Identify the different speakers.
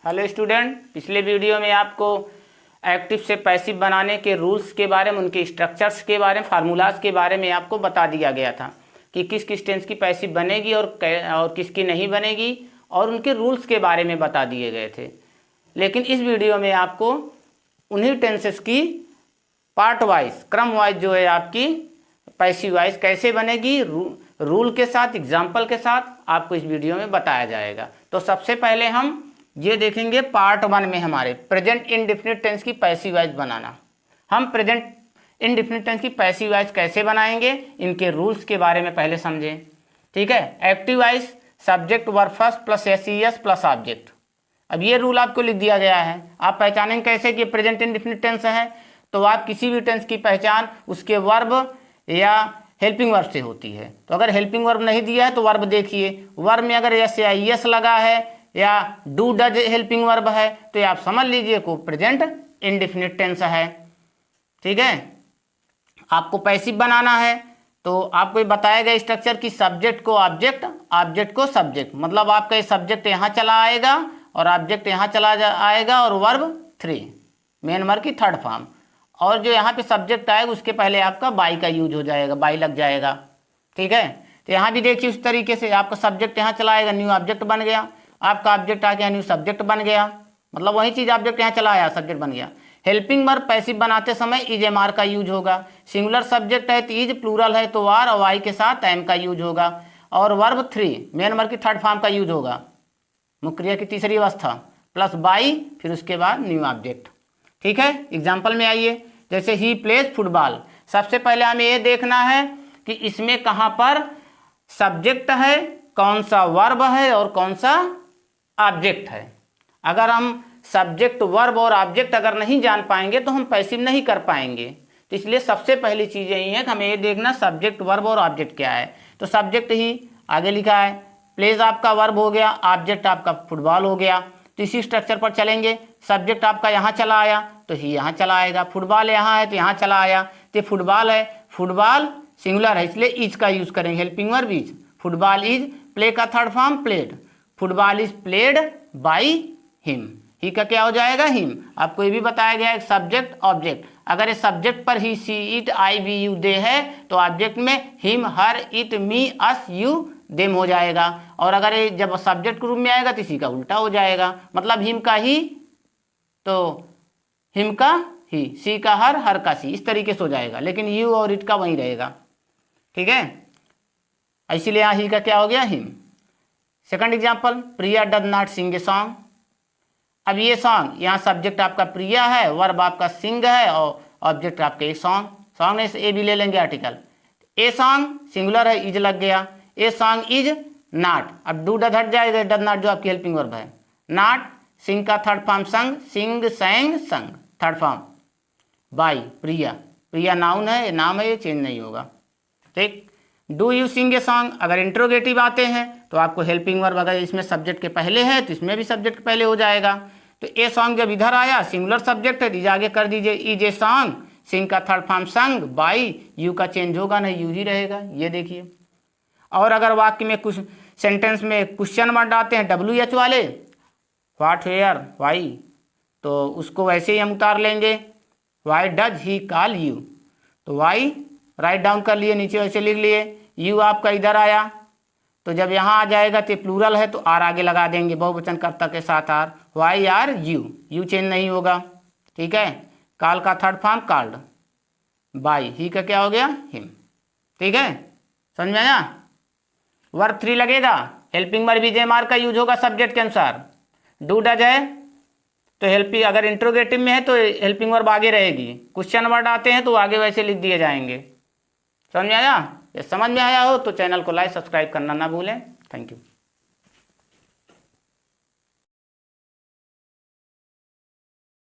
Speaker 1: Hello student, पिछले video में आपको एक्टिव से पैसिव बनाने के रूल्स के बारे में, उनके स्ट्रक्चर्स के बारे में, फार्मूलाज के बारे में आपको बता दिया गया था कि किस किस टेंस की पैसिव बनेगी और किसकी नहीं बनेगी, और उनके रूल्स के बारे में बता दिए गए थे। लेकिन इस वीडियो में आपको उन्हीं टेंसेस की पार्ट वाइज, क्रम वाइज जो है आपकी पैसिव वाइज कैसे बनेगी, रूल के साथ, एग्जाम्पल के साथ आपको इस वीडियो में बताया जाएगा। तो सबसे पहले हम ये देखेंगे पार्ट 1 में हमारे प्रेजेंट इंडेफिनिट टेंस की पैसिव वाइज बनाना। हम प्रेजेंट इंडेफिनिट टेंस की पैसिव वाइज कैसे बनाएंगे, इनके रूल्स के बारे में पहले समझें। ठीक है। Active voice subject verb first plus S plus object. अब ये रूल आपको लिख दिया गया है। आप पहचानेंगे कैसे कि प्रेजेंट इंडेफिनिट टेंस है, तो आप किसी भी टेंस की पहचान उसके वर्ब या हेल्पिंग वर्ब से होती है। तो अगर हेल्पिंग वर्ब नहीं दिया है तो वर्ब देखिए, वर्ब में अगर एस या एस लगा है या डू डज हेल्पिंग वर्ब है तो आप समझ लीजिए को प्रेजेंट इंडेफिनिट टेंस है। ठीक है। आपको पैसिव बनाना है तो आपको बताया गया स्ट्रक्चर की सब्जेक्ट को ऑब्जेक्ट, ऑब्जेक्ट को सब्जेक्ट, मतलब आपका ये सब्जेक्ट यहाँ चला आएगा और ऑब्जेक्ट यहाँ चला आएगा और वर्ब 3 मेन वर्ब की थर्ड फॉर्म, और जो यहाँ पे सब्जेक्ट आएगा उसके पहले आपका बाई का यूज हो जाएगा, बाई लग जाएगा। ठीक है। तो यहाँ भी देखिए उस तरीके से आपका सब्जेक्ट यहाँ चला आएगा, न्यू ऑब्जेक्ट बन गया, आपका ऑब्जेक्ट आ गया, न्यू सब्जेक्ट बन गया, मतलब वही चीज ऑब्जेक्ट यहाँ चला आया, सब्जेक्ट बन गया। हेल्पिंग वर्ब पैसिव बनाते समय इज एम आर का यूज होगा। सिंगुलर सब्जेक्ट है तो इज, प्लूरल है तो आर और वाई के साथ एम का यूज होगा, और वर्ब 3 मेन वर्ब की थर्ड फॉर्म का यूज होगा, मुख्य क्रिया की तीसरी अवस्था, प्लस बाई, फिर उसके बाद न्यू ऑब्जेक्ट। ठीक है। एग्जाम्पल में आइए, जैसे ही प्लेज फुटबॉल। सबसे पहले हमें ये देखना है कि इसमें कहाँ पर सब्जेक्ट है, कौन सा वर्ब है और कौन सा ऑब्जेक्ट है। अगर हम सब्जेक्ट, वर्ब और ऑब्जेक्ट अगर नहीं जान पाएंगे तो हम पैसिव नहीं कर पाएंगे। तो इसलिए सबसे पहली चीज़ यही है कि हमें ये देखना सब्जेक्ट, वर्ब और ऑब्जेक्ट क्या है। तो सब्जेक्ट ही आगे लिखा है, प्लेज आपका वर्ब हो गया, ऑब्जेक्ट आपका फुटबॉल हो गया। तो इसी स्ट्रक्चर पर चलेंगे। सब्जेक्ट आपका यहाँ चला आया तो ही यहाँ चला आएगा, फुटबॉल यहाँ है तो यहाँ चला आया, तो फुटबॉल है, फुटबॉल सिंगुलर है इसलिए इज का यूज करेंगे, helping verb is. Football is, play का third form played, football is played by him, he का क्या हो जाएगा, हिम। आपको ये भी बताया गया है सब्जेक्ट ऑब्जेक्ट, अगर ये सब्जेक्ट पर he she it I we you they है तो ऑब्जेक्ट में him her it me us you them हो जाएगा, और अगर ये जब सब्जेक्ट के रूप में आएगा तो इसी का उल्टा हो जाएगा, मतलब हिम का ही तो हिम का ही, सी का हर, हर का सी, इस तरीके से हो जाएगा, लेकिन यू और इट का वही रहेगा। ठीक है। इसीलिए यहाँ ही का क्या हो गया, him. Second example, Priya does not sing a song. अब ये सॉन्ग, यहाँ सब्जेक्ट आपका प्रिया है, वर्ब आपका सिंग है और ऑब्जेक्ट आपके सॉन्ग। सॉन्ग में से ए भी ले लेंगे आर्टिकल। ए सॉन्ग सिंगुलर है, इज लग गया, ए सॉन्ग इज नॉट। अब डू डज हट जाएगा, डज नॉट जो आपकी हेल्पिंग वर्ब है, नॉट, सिंग का थर्ड फॉर्म संग, सिंग सैंग संग, third form by, Priya, Priya noun है, नाम है, ये चेंज नहीं होगा। ठीक। Do you sing a song, अगर इंट्रोगेटिव आते हैं तो आपको हेल्पिंग वर्ब अगर इसमें सब्जेक्ट के पहले है तो इसमें भी सब्जेक्ट के पहले हो जाएगा। तो ए सॉन्ग जब इधर आया, सिंगुलर सब्जेक्ट है, इज आगे कर दीजिए, इज ए सॉन्ग, सिंग का थर्ड फॉर्म संग बाई, यू का चेंज होगा नहीं, यू ही रहेगा, ये देखिए। और अगर वाक्य में कुछ सेंटेंस में क्वेश्चन वर्ड आते हैं WH वाले, व्हाट, वेयर, वाई, तो उसको वैसे ही हम उतार लेंगे, why does he call you, तो वाई राइट डाउन कर लिए, नीचे वैसे लिख लिए, यू आपका इधर आया तो जब यहाँ आ जाएगा तो प्लूरल है तो आर आगे लगा देंगे, बहुवचन कर्ता के साथ are, why are you, you change नहीं होगा। ठीक है। कॉल का third form called, by, he का क्या हो गया, हिम। ठीक है, समझ में आया। वर्ब 3 लगेगा, helping verb is am are का यूज होगा सब्जेक्ट के अनुसार। डू डज है तो हेल्पिंग, अगर इंट्रोगेटिव में है तो हेल्पिंग वर्ब आगे रहेगी, क्वेश्चन वर्ड आते हैं तो आगे वैसे लिख दिए जाएंगे। समझ में आया। ये समझ में आया हो तो चैनल को लाइक सब्सक्राइब करना ना भूलें। Thank you.